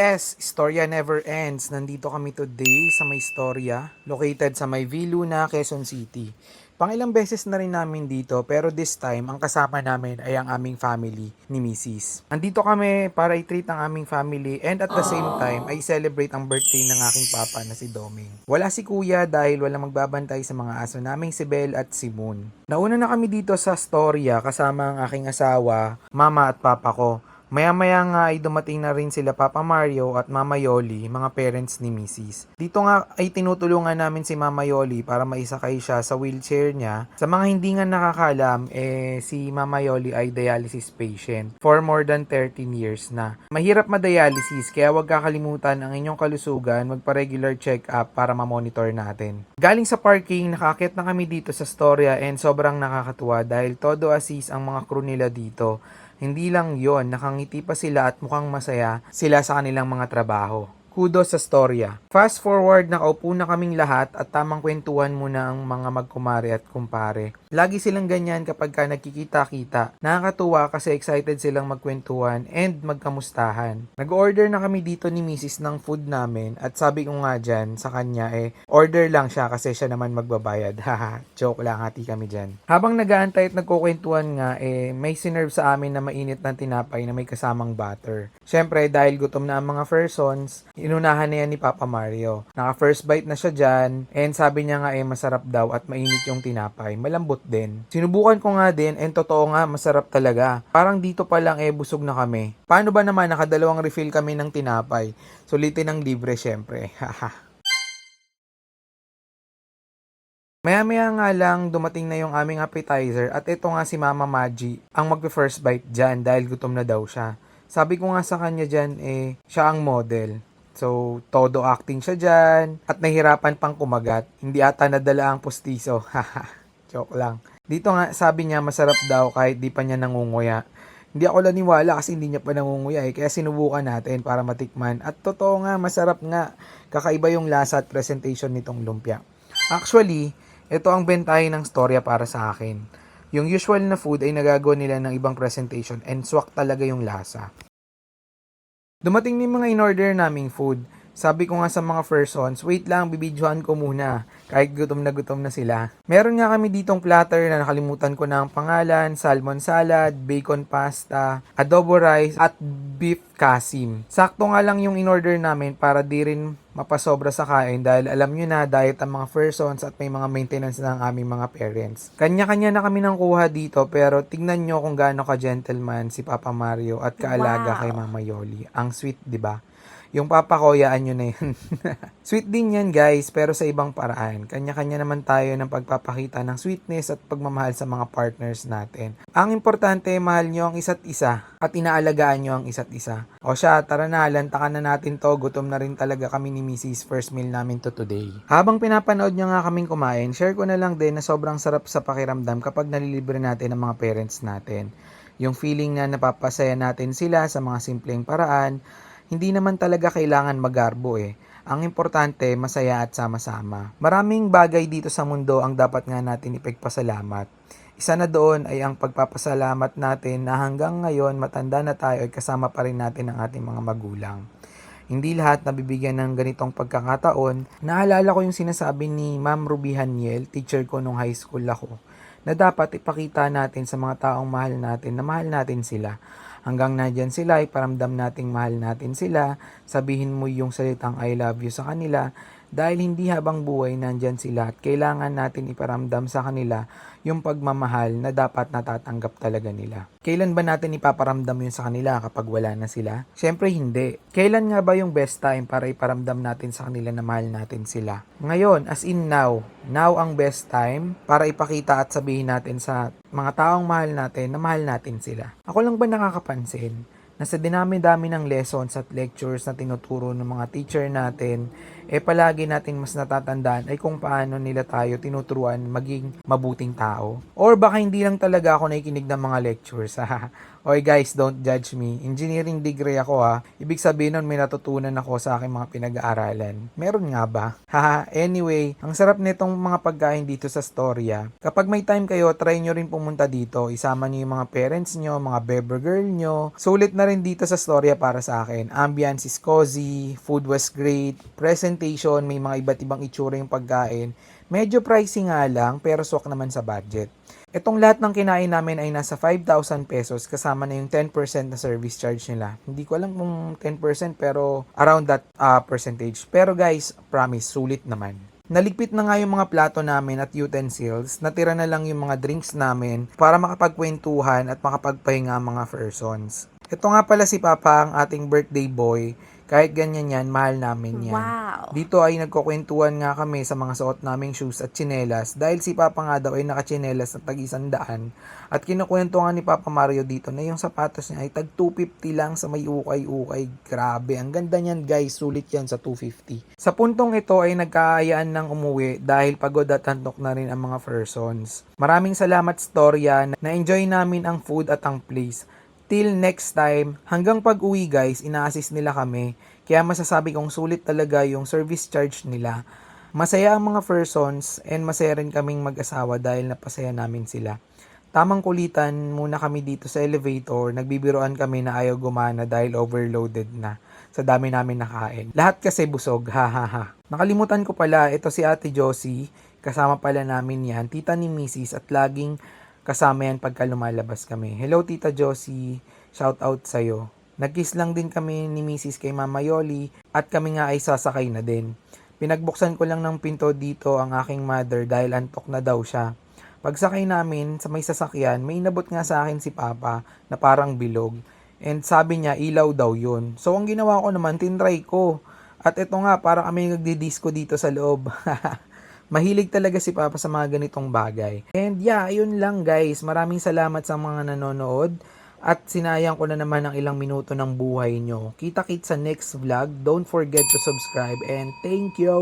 Yes, Storya never ends. Nandito kami today sa may Storya, located sa may Viluna, Quezon City. Pangilang beses na rin namin dito pero this time ang kasama namin ay ang aming family ni Mrs. Andito kami para i-treat ang aming family and at the same time ay celebrate ang birthday ng aking papa na si Doming. Wala si kuya dahil wala magbabantay sa mga aso naming si Belle at si Moon. Nauna na kami dito sa Storya kasama ang aking asawa, mama at papa ko. Maya-maya nga ay dumating na rin sila Papa Mario at Mama Yoli, mga parents ni Mrs. Dito nga ay tinutulungan namin si Mama Yoli para maisakay siya sa wheelchair niya. Sa mga hindi nga nakakalam, si Mama Yoli ay dialysis patient for more than 13 years na. Mahirap ma-dialysis kaya huwag kakalimutan ang inyong kalusugan, magpa-regular check-up para ma-monitor natin. Galing sa parking, nakakit na kami dito sa Storya and sobrang nakakatuwa dahil todo assist ang mga crew nila dito. Hindi lang yon, nakangiti pa sila at mukhang masaya sila sa kanilang mga trabaho. Kudos sa Storya. Fast forward, nakaupo na kaming lahat at tamang kwentuhan muna ang mga magkumare at kumpare. Lagi silang ganyan kapag ka nagkikita-kita. Nakakatuwa kasi excited silang magkwentuhan and magkamustahan. Nag-order na kami dito ni Mrs. ng food namin at sabi ko nga dyan sa kanya order lang siya kasi siya naman magbabayad. Haha, joke lang, hati kami dyan. Habang nag-aantay at nagkukwentuhan nga may sinerve sa amin na mainit na tinapay na may kasamang butter. Syempre dahil gutom na ang mga persons, inunahan na yan ni Papa Mario. Naka first bite na siya dyan and sabi niya nga masarap daw at mainit yung tinapay. Malambot din. Sinubukan ko nga din and totoo nga masarap talaga. Parang dito pa lang busog na kami. Paano ba naman nakadalawang refill kami ng tinapay? Sulitin ng libre syempre. Haha. Maya-maya nga lang dumating na yung aming appetizer at ito nga si Mama Maggie ang magpe-first bite dyan dahil gutom na daw siya. Sabi ko nga sa kanya dyan siya ang model. So, todo acting siya dyan at nahirapan pang kumagat. Hindi ata nadala ang pustiso. Haha, joke lang. Dito nga sabi niya masarap daw kahit di pa niya nangunguya. Hindi ako naniwala kasi hindi niya pa nangunguya kaya sinubukan natin para matikman. At totoo nga, masarap nga. Kakaiba yung lasa at presentation nitong lumpia. Actually, ito ang bentahe ng Storya para sa akin. Yung usual na food ay nagagawa nila ng ibang presentation and swak talaga yung lasa. Dumating ni mga in-order naming food. Sabi ko nga sa mga persons, wait lang, bibidyohan ko muna. Kahit gutom na sila. Meron nga kami ditong platter na nakalimutan ko na ang pangalan, salmon salad, bacon pasta, adobo rice, at beef kasim. Sakto nga lang yung in-order namin para di rin mapasobra sa kain dahil alam nyo na diet ang mga persons at may mga maintenance na ang aming mga parents. Kanya-kanya na kami nang kuha dito pero tignan nyo kung gaano ka-gentleman si Papa Mario at kaalaga kay Mama Yoli. Ang sweet, di ba? Yung papakuyaan nyo na yun. Sweet din yan guys, pero sa ibang paraan. Kanya-kanya naman tayo ng pagpapakita ng sweetness at pagmamahal sa mga partners natin. Ang importante, mahal nyo ang isa't isa at inaalagaan nyo ang isa't isa. O siya, tara na, lantakan na natin to. Gutom na rin talaga kami ni Mrs. First meal namin to today. Habang pinapanood nyo nga kaming kumain, share ko na lang din na sobrang sarap sa pakiramdam kapag nalilibre natin ang mga parents natin. Yung feeling na napapasaya natin sila sa mga simpleng paraan. Hindi naman talaga kailangan magarbo Ang importante, masaya at sama-sama. Maraming bagay dito sa mundo ang dapat nga natin ipagpasalamat. Isa na doon ay ang pagpapasalamat natin na hanggang ngayon matanda na tayo ay kasama pa rin natin ang ating mga magulang. Hindi lahat nabibigyan ng ganitong pagkakataon. Naalala ko yung sinasabi ni Ma'am Ruby Haniel, teacher ko nung high school ako, na dapat ipakita natin sa mga taong mahal natin na mahal natin sila. Hanggang nandyan sila, iparamdam nating mahal natin sila, sabihin mo yung salitang I love you sa kanila, dahil hindi habang buhay nandyan sila at kailangan natin iparamdam sa kanila yung pagmamahal na dapat natatanggap talaga nila. Kailan ba natin ipaparamdam yun sa kanila kapag wala na sila? Siyempre hindi. Kailan nga ba yung best time para iparamdam natin sa kanila na mahal natin sila? Ngayon, as in now. Now ang best time para ipakita at sabihin natin sa mga taong mahal natin na mahal natin sila. Ako lang ba nakakapansin na sa dinami-dami ng lessons at lectures na tinuturo ng mga teacher natin, palagi natin mas natatandaan ay kung paano nila tayo tinuturuan maging mabuting tao. Or baka hindi lang talaga ako nakikinig ng mga lectures. Oy guys, don't judge me. Engineering degree ako Ibig sabihin nun may natutunan ako sa aking mga pinag-aaralan. Meron nga ba? Anyway, ang sarap nitong mga pagkain dito sa Storya. Kapag may time kayo, try nyo rin pumunta dito. Isama nyo yung mga parents nyo, mga bebe girl nyo. Sulit na rin dito sa storya para sa akin. Ambience is cozy, food was great, presentation, may mga iba't ibang itsura yung pagkain. Medyo pricey nga lang, pero swak naman sa budget. Itong lahat ng kinain namin ay nasa 5,000 pesos kasama na yung 10% na service charge nila. Hindi ko alam kung 10% pero around that percentage. Pero guys, promise, sulit naman. Naligpit na nga yung mga plato namin at utensils, natira na lang yung mga drinks namin para makapagkwentuhan at makapagpahinga ang mga persons. Ito nga pala si Papa, ang ating birthday boy. Kahit ganyan yan, mahal namin yan. Wow. Dito ay nagkukwentuhan nga kami sa mga suot naming shoes at tsinelas dahil si Papa nga daw ay nakatsinelas na tag 100 at kinukwento nga ni Papa Mario dito na yung sapatos niya ay tag 250 lang sa may ukay-ukay. Grabe, ang ganda niyan guys, sulit yan sa 250. Sa puntong ito ay nagkaayaan ng umuwi dahil pagod at antok na rin ang mga persons. Maraming salamat storya, na-enjoy namin ang food at ang place. Till next time, hanggang pag-uwi guys, ina-assist nila kami. Kaya masasabi kong sulit talaga yung service charge nila. Masaya ang mga persons and masaya rin kaming mag-asawa dahil napasaya namin sila. Tamang kulitan muna kami dito sa elevator, nagbibiroan kami na ayaw gumana dahil overloaded na sa dami namin nakain. Lahat kasi busog, ha. Nakalimutan ko pala, ito si Ate Josie, kasama pala namin yan, tita ni Mrs. at laging kasama yan pagka lumalabas kami. Hello Tita Josie, shout out sa'yo. Nag-kiss lang din kami ni Mrs. kay Mama Yoli at kami nga ay sasakay na din. Pinagbuksan ko lang ng pinto dito ang aking mother dahil antok na daw siya. Pagsakay namin sa may sasakyan, may inabot nga sa akin si Papa na parang bilog. And sabi niya ilaw daw yun. So ang ginawa ko naman, tinry ko. At ito nga, parang kami nagdi-disco dito sa loob. Mahilig talaga si Papa sa mga ganitong bagay. And yeah, ayun lang guys. Maraming salamat sa mga nanonood. At sinayang ko na naman ang ilang minuto ng buhay nyo. Kita-kits sa next vlog. Don't forget to subscribe and thank you!